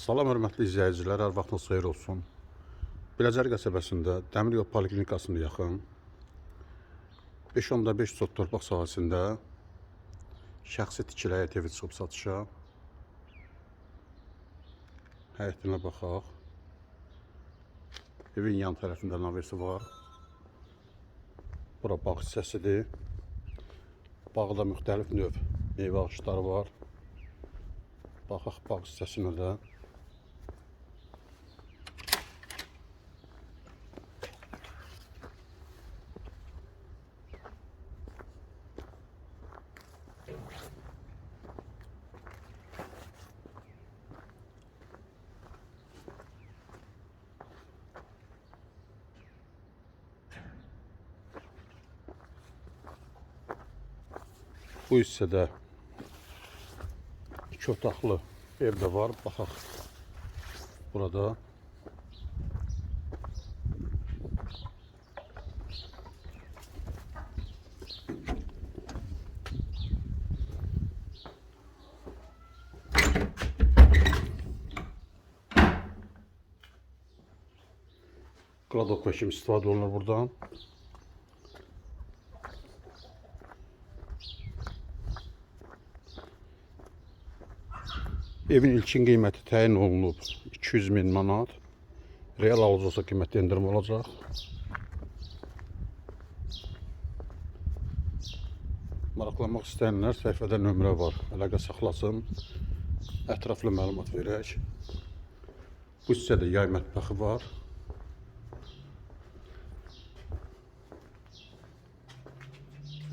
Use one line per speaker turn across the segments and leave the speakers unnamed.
Salam hörmətli izləyicilər, hər vaxtınız xeyir olsun. Biləcər qəsəbəsində Dəmir Yol Poliklinikasına yaxın 5.5 sot torpaq sahəsində şəxsi tikili həyət evi çıxıb satışa. Həyətinə baxaq. Evin yan tərəfində naversi var. Bura bağ hissəsidir. Bağda müxtəlif növ meyvə ağaçları var. Baxaq bağ hissəsinə də. Bu hissədə 2 otaqlı ev də var. Baxaq burada. Qladok və kimi istifadə olunur buradan. Evin ilkin qiyməti təyin olunub 200.000 manat. Real alıcı olsa qiymətdə endirim olacaq. Maraqlanmaq istəyənlər səhifədə nömrə var. Əlaqə saxlasın. Ətraflı məlumat verək. Bu hissədə yay mətbəxi var.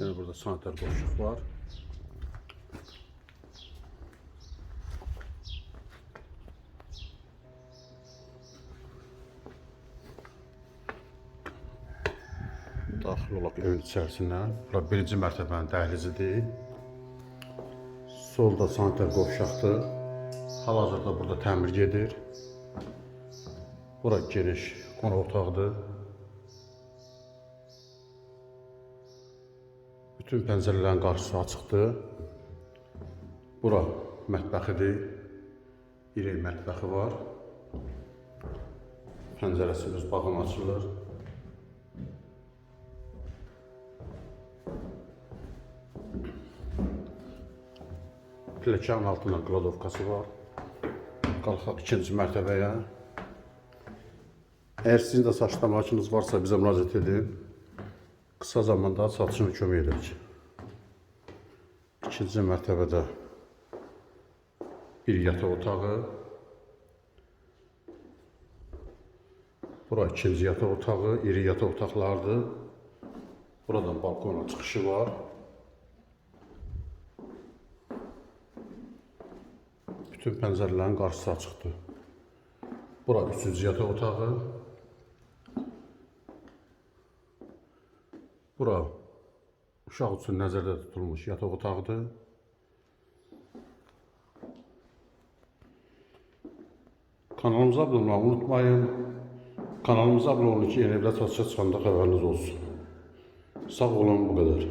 Yəni burada sanitar qovşaq var. Daxil olaq evin içərisinə. Bura birinci mərtəbənin dəhlizidir. Solda sanitar qovşaqdır. Hal-hazırda burada təmir gedir. Bura geniş qonaq otaqdır. Bütün pəncərələrin qarşısı açıqdır. Bura mətbəxidir. İri mətbəxi var. Pəncərəsi öz bağına açılır. Pilləkənin altından qladovkası var. Qalxaq ikinci mərtəbəyə. Əgər sizin də saçlamakınız varsa bizə müraciət edin. Qısa zamanda satışını kömək edək. İkinci mərtəbədə bir yataq otağı. Bura ikinci yataq otağı, iri yataq otaqlardır. Buradan balkona çıxışı var. Bütün pəncərələrin qarşısı açıqdır. Bura üçüncü yataq otağı. Bura uşaq üçün nəzərdə tutulmuş yataq otağıdır. Kanalımıza abunə olmayı unutmayın. Kanalımıza abunə olun ki, yeni evlər satışa çıxanda xəbəriniz olsun. Sağ olun, bu qədər.